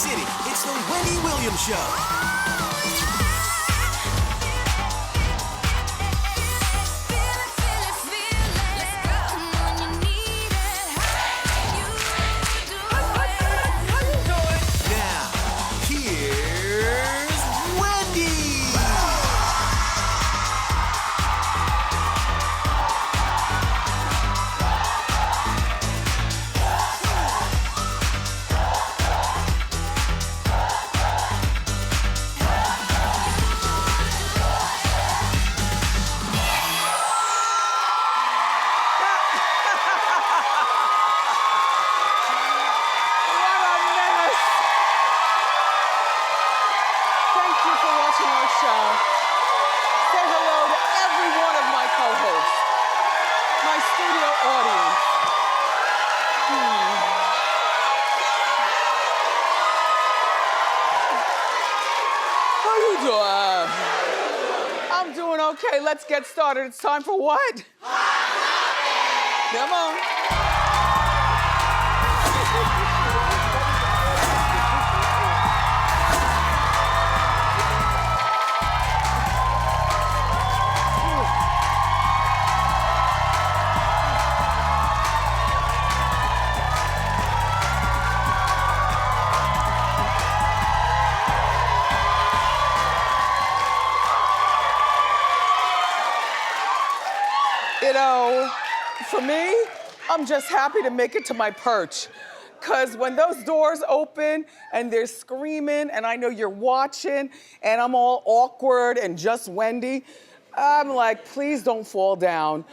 City, it's the Wendy Williams Show. I'm doing okay. Let's get started. It's time for what? Come on. You know, for me, I'm just happy to make it to my perch. Because when those doors open and they're screaming and I know you're watching and I'm all awkward and just Wendy, I'm like, please don't fall down.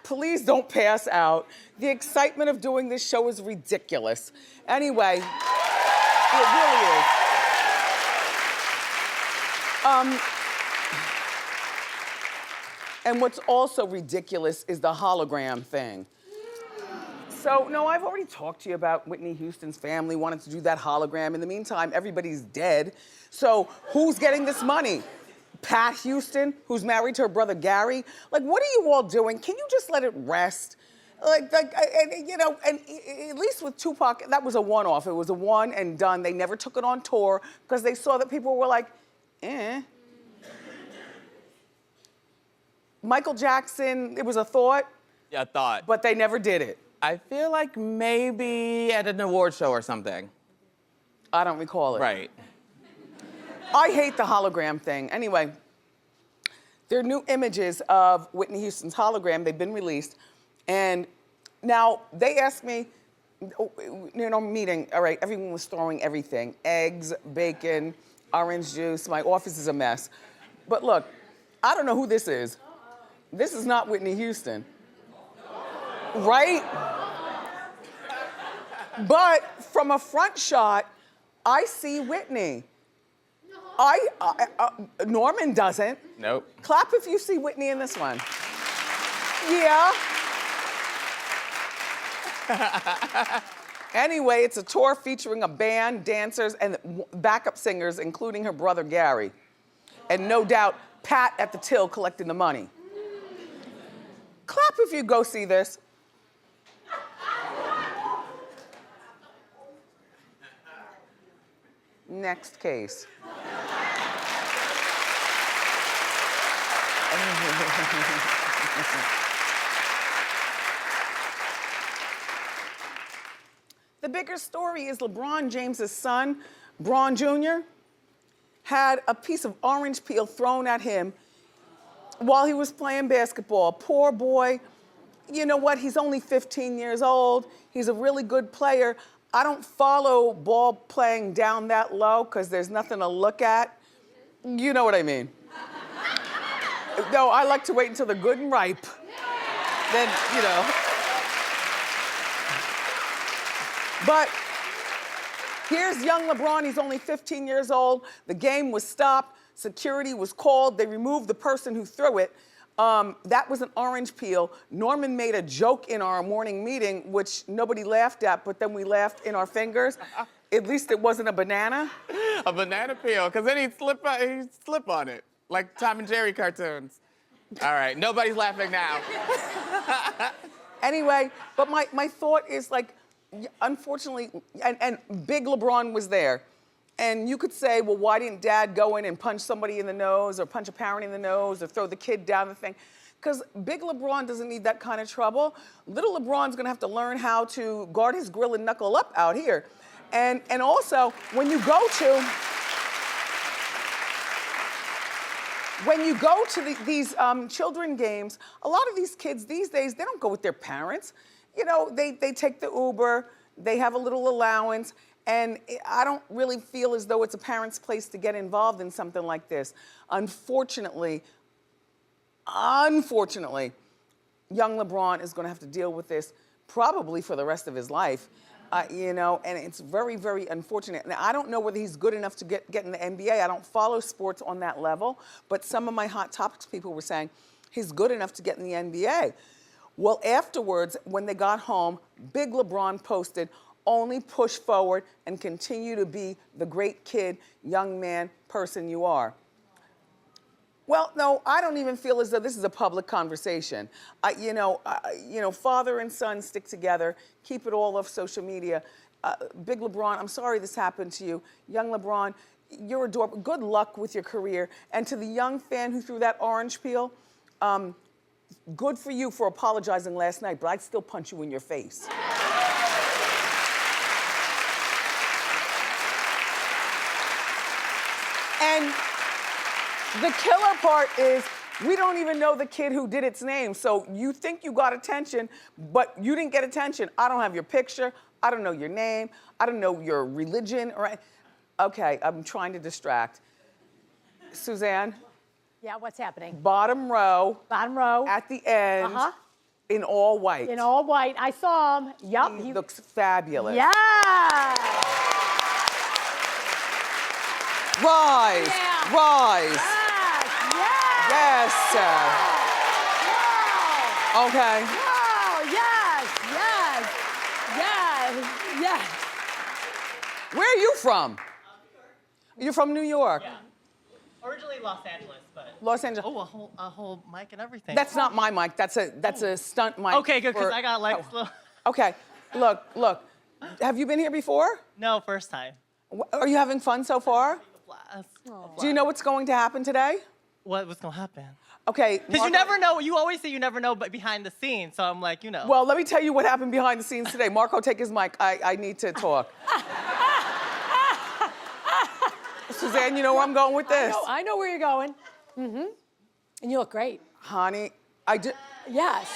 Please don't pass out. The excitement of doing this show is ridiculous. Anyway, it really is. And what's also ridiculous is the hologram thing. So, no, I've already talked to you about Whitney Houston's family wanting to do that hologram. In the meantime, everybody's dead. So who's getting this money? Pat Houston, who's married to her brother Gary? Like, what are you all doing? Can you just let it rest? You know, and at least with Tupac, that was a one-off. It was a one and done. They never took it on tour because they saw that people were like, eh. Michael Jackson, it was a thought. Yeah, a thought. But they never did it. I feel like maybe at an award show or something. I don't recall it. Right. I hate the hologram thing. Anyway, there are new images of Whitney Houston's hologram. They've been released. And now they asked me, you know, meeting, all right, everyone was throwing everything. Eggs, bacon, orange juice. My office is a mess. But look, I don't know who this is. This is not Whitney Houston. Right? But from a front shot, I see Whitney. Norman doesn't. Nope. Clap if you see Whitney in this one. Yeah. Anyway, it's a tour featuring a band, dancers, and backup singers, including her brother Gary. And no doubt, Pat at the till collecting the money. Clap if you go see this. Next case. The bigger story is LeBron James' son, Bron Jr., had a piece of orange peel thrown at him while he was playing basketball. Poor boy. You know what? He's only 15 years old. He's a really good player. I don't follow ball playing down that low because there's nothing to look at. You know what I mean. No, I like to wait until they're good and ripe. Then, you know. But here's young LeBron. He's only 15 years old. The game was stopped. Security was called. They removed the person who threw it. That was an orange peel. Norman made a joke in our morning meeting, which nobody laughed at, but then we laughed in our fingers. At least it wasn't a banana. A banana peel, because then he'd slip on it, like Tom and Jerry cartoons. All right, nobody's laughing now. Anyway, but my thought is like, unfortunately, and big LeBron was there. And you could say, well, why didn't dad go in and punch somebody in the nose or punch a parent in the nose or throw the kid down the thing? Because big LeBron doesn't need that kind of trouble. Little LeBron's gonna have to learn how to guard his grill and knuckle up out here. And also, when you go to these children games, a lot of these kids these days, they don't go with their parents. You know, they take the Uber, they have a little allowance, and I don't really feel as though it's a parent's place to get involved in something like this. Unfortunately, young LeBron is gonna have to deal with this probably for the rest of his life. You know, and it's very, very unfortunate. Now, I don't know whether he's good enough to get in the NBA. I don't follow sports on that level, but some of my Hot Topics people were saying he's good enough to get in the NBA. Well, afterwards, when they got home, big LeBron posted, only push forward and continue to be the great kid, young man, person you are. Well, no, I don't even feel as though this is a public conversation. You know, father and son stick together, keep it all off social media. Big LeBron, I'm sorry this happened to you. Young LeBron, you're adorable. Good luck with your career. And to the young fan who threw that orange peel, good for you for apologizing last night, but I'd still punch you in your face. And the killer part is we don't even know the kid who did its name. So you think you got attention, but you didn't get attention. I don't have your picture. I don't know your name. I don't know your religion. Okay, I'm trying to distract. Suzanne? Yeah, what's happening? Bottom row. Bottom row. At the end. In all white. In all white. I saw him. Yup. He looks fabulous. Yeah. Rise. Yeah. Rise. Yes. Yes. Wow. Okay. Wow. Yes. Where are you from? You're from New York? Yeah. Originally Los Angeles, but. Los Angeles. Oh, a whole mic and everything. That's not my mic. That's a stunt mic. Okay, good, because I got like. Okay. Look. Have you been here before? No, first time. Are you having fun so far? Blast. Do you know what's going to happen today? What's gonna happen? Okay. Because you never know. You always say you never know, but behind the scenes. So I'm like, you know. Well, let me tell you what happened behind the scenes today. Marco, take his mic. I need to talk. Suzanne, you know where I'm going with this? I know where you're going. Mm-hmm. And you look great. Honey, I did. Yes.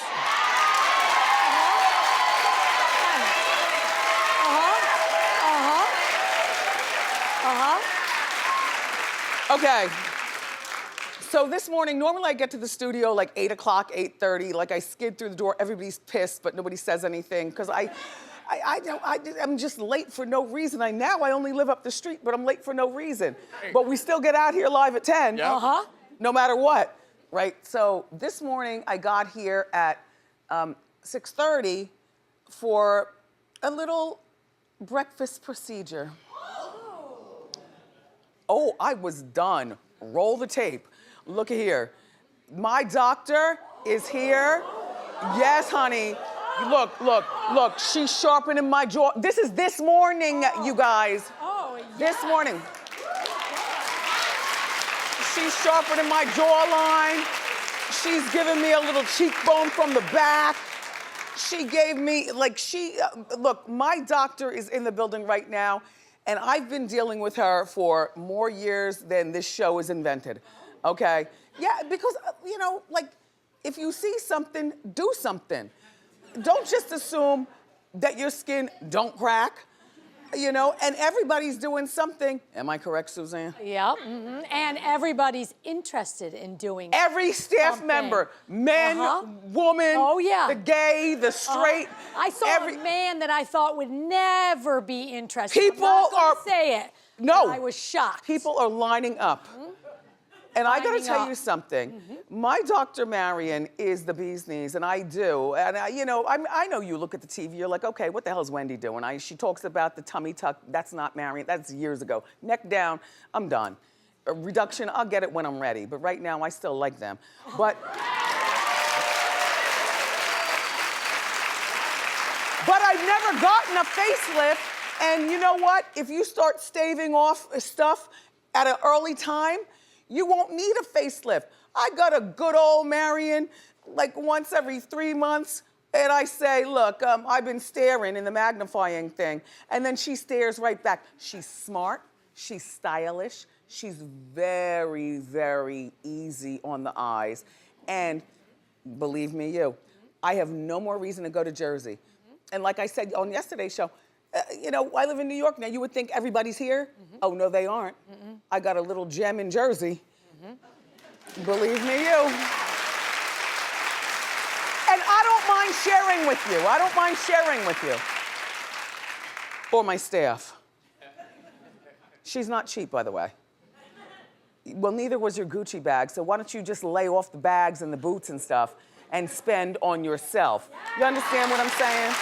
Okay. So this morning, normally I get to the studio like 8 o'clock, 8:30. Like I skid through the door, everybody's pissed, but nobody says anything because I'm just late for no reason. Now I only live up the street, but I'm late for no reason. But we still get out here live at 10. Yeah. No matter what, right? So this morning I got here at 6:30 for a little breakfast procedure. Oh, I was done. Roll the tape. Look at here. My doctor is here. Yes, honey. Look, she's sharpening my jaw. This is this morning, you guys. Oh, yeah. This morning. She's sharpening my jawline. She's giving me a little cheekbone from the back. She gave me, look, my doctor is in the building right now, and I've been dealing with her for more years than this show is invented, okay? Yeah, because, if you see something, do something. Don't just assume that your skin don't crack, and everybody's doing something. Am I correct, Suzanne? Yeah, and everybody's interested in doing Every staff something. member, men, woman, Oh, yeah. the gay, the straight. I saw a man that I thought would never be interested. People I'm not gonna are- say it. No. but I was shocked. People are lining up. And I gotta Lining tell up. you something. My Dr. Marion is the bee's knees, and I do. And I know you look at the TV, you're like, okay, what the hell is Wendy doing? She talks about the tummy tuck. That's not Marion. That's years ago. Neck down. I'm done. A reduction. I'll get it when I'm ready. But right now, I still like them. But I've never gotten a facelift. And you know what? If you start staving off stuff at an early time, you won't need a facelift. I got a good old Marion like once every 3 months. And I say, look, I've been staring in the magnifying thing. And then she stares right back. She's smart, she's stylish, she's very, very easy on the eyes. And believe me you, I have no more reason to go to Jersey. And like I said on yesterday's show, you know, I live in New York now. You would think everybody's here. Oh, no, they aren't. I got a little gem in Jersey. Believe me you. And I don't mind sharing with you. I don't mind sharing with you. Or my staff. She's not cheap, by the way. Well, neither was your Gucci bag, so why don't you just lay off the bags and the boots and stuff and spend on yourself? You understand what I'm saying?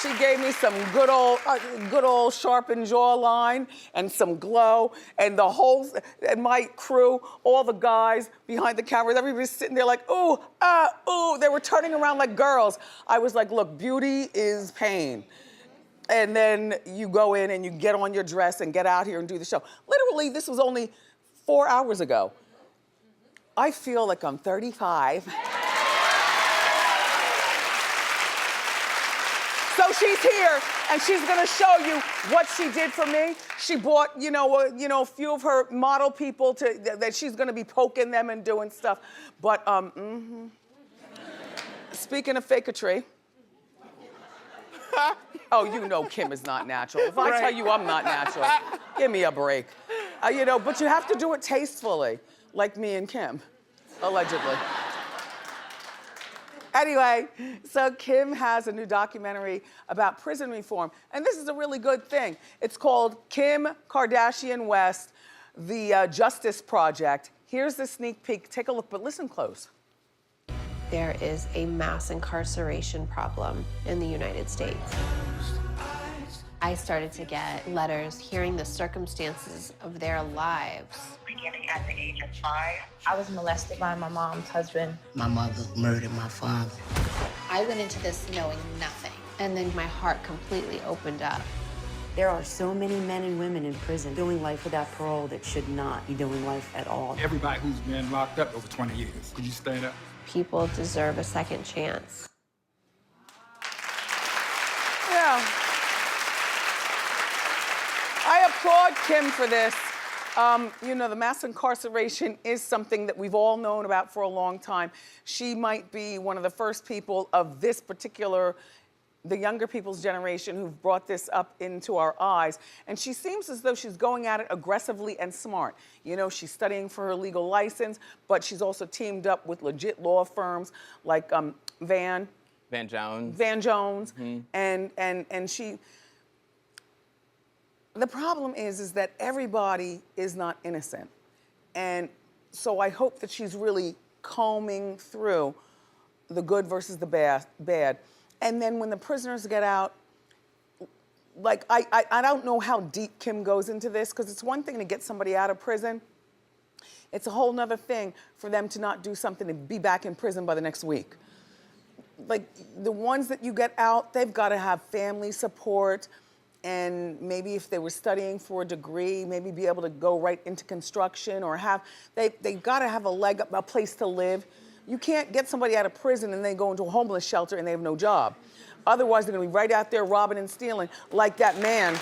She gave me some good old sharpened jawline and some glow, and the whole, and my crew, all the guys behind the cameras, everybody's sitting there like, ooh, ooh. They were turning around like girls. I was like, look, beauty is pain. And then you go in and you get on your dress and get out here and do the show. Literally, this was only 4 hours ago. I feel like I'm 35. So she's here, and she's gonna show you what she did for me. She bought, you know, a few of her model people that she's gonna be poking them and doing stuff. But, speaking of fakeetry, oh, you know Kim is not natural. If I tell you I'm not natural, give me a break. You know, but you have to do it tastefully, like me and Kim, allegedly. Anyway, so Kim has a new documentary about prison reform, and this is a really good thing. It's called Kim Kardashian West, the Justice Project. Here's the sneak peek. Take a look, but listen close. There is a mass incarceration problem in the United States. I started to get letters hearing the circumstances of their lives. Beginning at the age of 5, I was molested by my mom's husband. My mother murdered my father. I went into this knowing nothing, and then my heart completely opened up. There are so many men and women in prison doing life without parole that should not be doing life at all. Everybody who's been locked up over 20 years. Could you stand up? People deserve a second chance. Yeah. I applaud Kim for this. You know, the mass incarceration is something that we've all known about for a long time. She might be one of the first people of this particular, the younger people's generation, who've brought this up into our eyes. And she seems as though she's going at it aggressively and smart. You know, she's studying for her legal license, but she's also teamed up with legit law firms like Van Jones. And she, the problem is that everybody is not innocent. And so I hope that she's really combing through the good versus the bad. And then when the prisoners get out, like, I don't know how deep Kim goes into this, because it's one thing to get somebody out of prison. It's a whole nother thing for them to not do something to be back in prison by the next week. Like, the ones that you get out, they've got to have family support, and maybe if they were studying for a degree, maybe be able to go right into construction, or they've got to have a leg up, a place to live. You can't get somebody out of prison and they go into a homeless shelter and they have no job. Otherwise, they're gonna be right out there robbing and stealing like that man.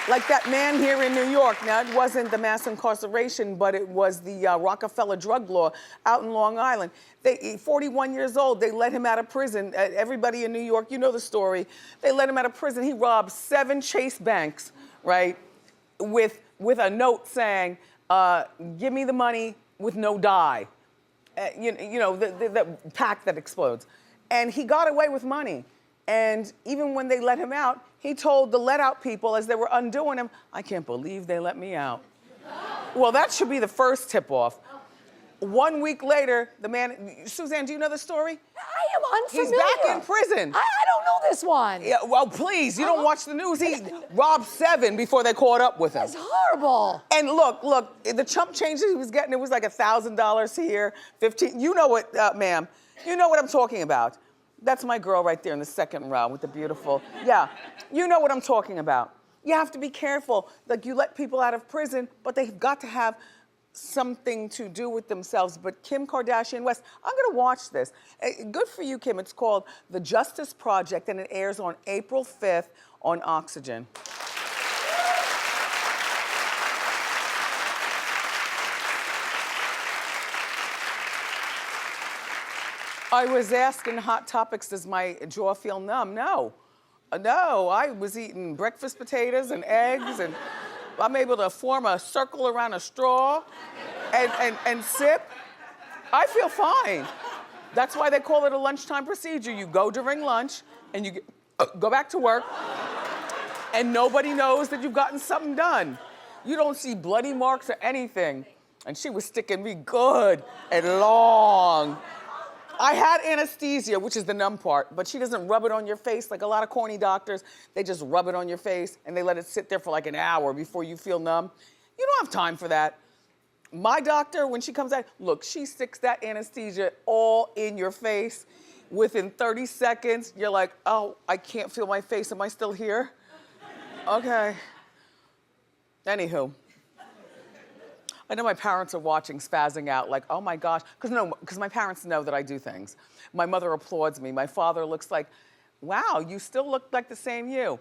Like that man here in New York. Now, it wasn't the mass incarceration, but it was the Rockefeller drug law out in Long Island. 41 years old, they let him out of prison. Everybody in New York, you know the story. They let him out of prison. He robbed 7 Chase banks, right? With a note saying, give me the money with no die. You know, the pack that explodes. And he got away with money. And even when they let him out, he told the let out people as they were undoing him, I can't believe they let me out. Well, that should be the first tip off. 1 week later, the man, Suzanne, do you know the story? I am unfamiliar. He's back in prison. I don't know this one. Yeah, well, please, you don't watch the news. He robbed 7 before they caught up with him. That's horrible. And look, the chump changes he was getting, it was like $1,000 here, 15. You know what, ma'am, you know what I'm talking about. That's my girl right there in the second row with the beautiful, yeah. You know what I'm talking about. You have to be careful. Like, you let people out of prison, but they've got to have something to do with themselves. But Kim Kardashian West, I'm gonna watch this. Good for you, Kim. It's called The Justice Project, and it airs on April 5th on Oxygen. I was asking Hot Topics, does my jaw feel numb? No. No, I was eating breakfast potatoes and eggs, and I'm able to form a circle around a straw and sip. I feel fine. That's why they call it a lunchtime procedure. You go during lunch and you go back to work, and nobody knows that you've gotten something done. You don't see bloody marks or anything. And she was sticking me good and long. I had anesthesia, which is the numb part, but she doesn't rub it on your face like a lot of corny doctors. They just rub it on your face and they let it sit there for like an hour before you feel numb. You don't have time for that. My doctor, when she comes out, look, she sticks that anesthesia all in your face. Within 30 seconds, you're like, oh, I can't feel my face. Am I still here? Okay. Anywho. I know my parents are watching, spazzing out, like, oh my gosh, because my parents know that I do things. My mother applauds me. My father looks like, wow, you still look like the same you.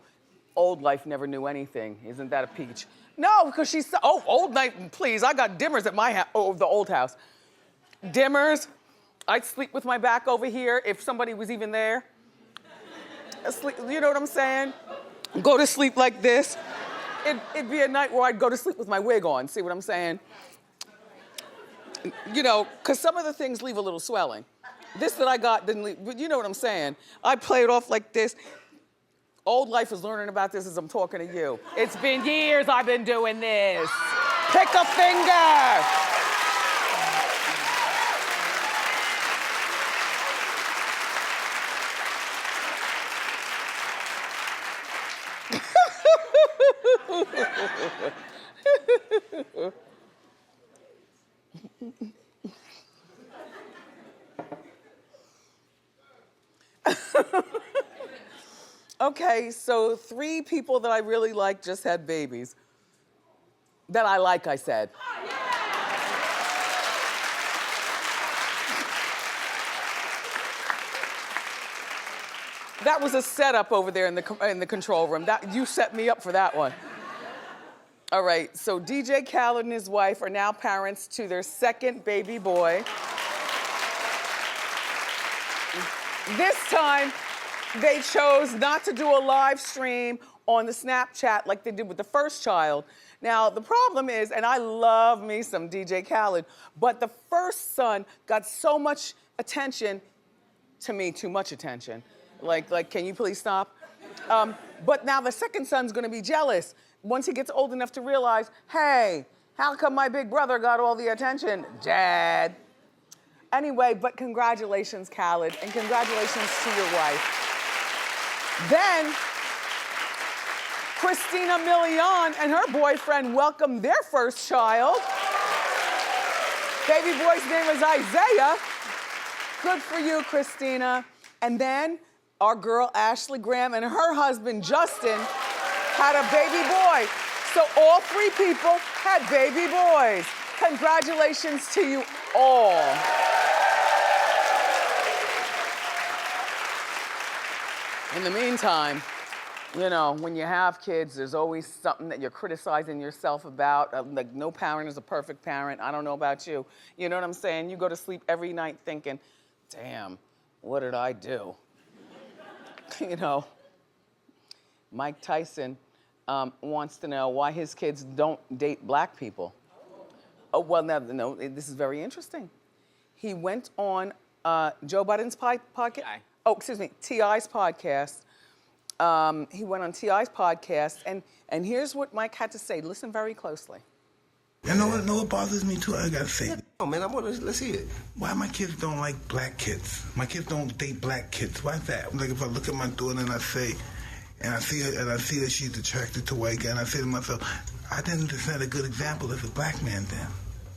Old life never knew anything. Isn't that a peach? No, because she's, oh, old life, please, I got dimmers at my house, the old house. Dimmers, I'd sleep with my back over here if somebody was even there. You know what I'm saying? Go to sleep like this. It'd be a night where I'd go to sleep with my wig on, see what I'm saying? You know, because some of the things leave a little swelling. This that I got didn't leave, but you know what I'm saying? I play it off like this. Old life is learning about this as I'm talking to you. It's been years I've been doing this. Pick a finger. Okay, so 3 people that I really like just had babies. That I like, I said. That was a setup over there in the control room. You set me up for that one. All right, so DJ Khaled and his wife are now parents to their 2nd baby boy. This time, they chose not to do a live stream on the Snapchat like they did with the first child. Now, the problem is, and I love me some DJ Khaled, but the first son got so much attention, to me, too much attention. Like, can you please stop? But now the 2nd son's gonna be jealous once he gets old enough to realize, hey, how come my big brother got all the attention, Dad? Anyway, but congratulations, Khaled, and congratulations to your wife. Then, Christina Milian and her boyfriend welcomed their first child. Baby boy's name is Isaiah. Good for you, Christina. And then, our girl Ashley Graham and her husband Justin had a baby boy. So all 3 people had baby boys. Congratulations to you all. In the meantime, you know, when you have kids, there's always something that you're criticizing yourself about. Like, no parent is a perfect parent. I don't know about you. You know what I'm saying? You go to sleep every night thinking, damn, what did I do? You know, Mike Tyson wants to know why his kids don't date black people. Oh, well, no, this is very interesting. He went on Joe Biden's podcast. Oh, excuse me, T.I.'s podcast. He went on T.I.'s podcast, and here's what Mike had to say. Listen very closely. You know what bothers me too? I gotta say, Oh man, let's hear it. Why my kids don't like black kids? My kids don't date black kids. Why is that? Like if I look at my daughter and I see that she's attracted to white guys, and I say to myself, I didn't set a good example as a black man then.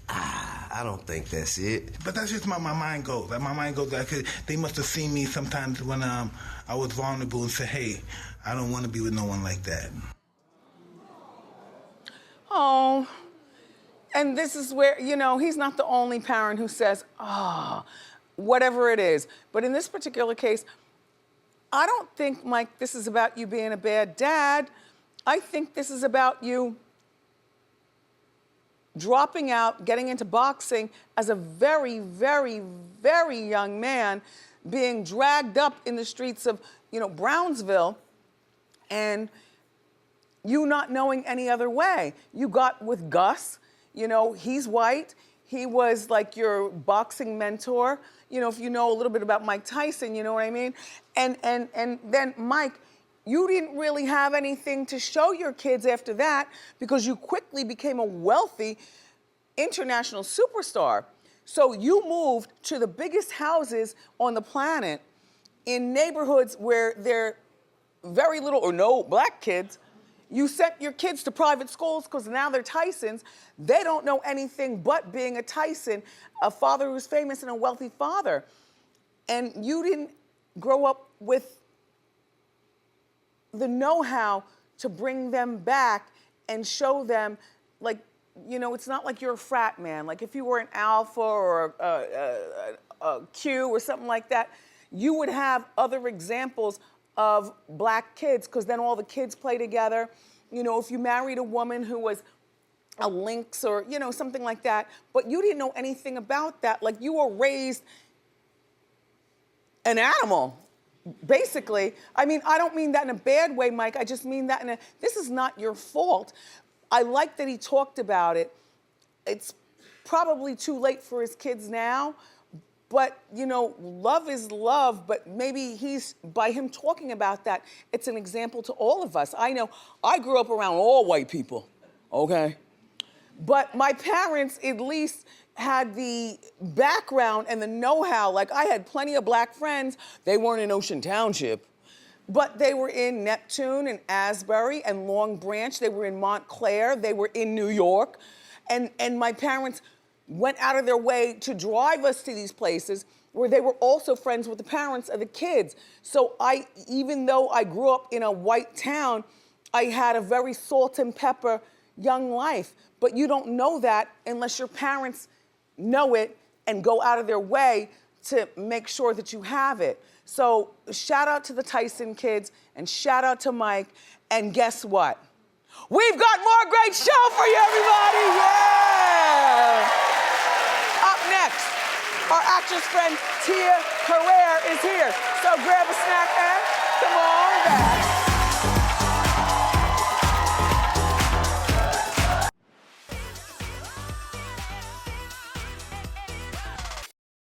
I don't think that's it. But that's just my mind goes. Like my mind goes like they must have seen me sometimes when I was vulnerable and said, hey, I don't want to be with no one like that. Oh, and this is where, you know, he's not the only parent who says, whatever it is. But in this particular case, I don't think, Mike, this is about you being a bad dad. I think this is about you dropping out, getting into boxing as a very, very, very young man, being dragged up in the streets of, you know, Brownsville, and you not knowing any other way. You got with Gus, you know, he's white. He was like your boxing mentor. You know, if you know a little bit about Mike Tyson, you know what I mean? And then Mike, you didn't really have anything to show your kids after that because you quickly became a wealthy international superstar. So you moved to the biggest houses on the planet in neighborhoods where there are very little or no black kids. You sent your kids to private schools because now they're Tysons. They don't know anything but being a Tyson, a father who's famous and a wealthy father. And you didn't grow up with the know-how to bring them back and show them, like, you know, it's not like you're a frat man. Like if you were an alpha or a Q or something like that, you would have other examples of black kids because then all the kids play together. You know, if you married a woman who was a lynx or, you know, something like that, but you didn't know anything about that. Like you were raised an animal, basically. I mean, I don't mean that in a bad way, Mike. I just mean that this is not your fault. I like that he talked about it. It's probably too late for his kids now, but, you know, love is love, but maybe by him talking about that, it's an example to all of us. I know I grew up around all white people, okay? But my parents at least had the background and the know-how. Like I had plenty of black friends. They weren't in Ocean Township, but they were in Neptune and Asbury and Long Branch. They were in Montclair. They were in New York. And my parents went out of their way to drive us to these places where they were also friends with the parents of the kids. So even though I grew up in a white town, I had a very salt and pepper young life. But you don't know that unless your parents know it and go out of their way to make sure that you have it. So shout out to the Tyson kids and shout out to Mike. And guess what? We've got more great show for you, everybody. Yeah! Up next, our actress friend Tia Carrere is here. So grab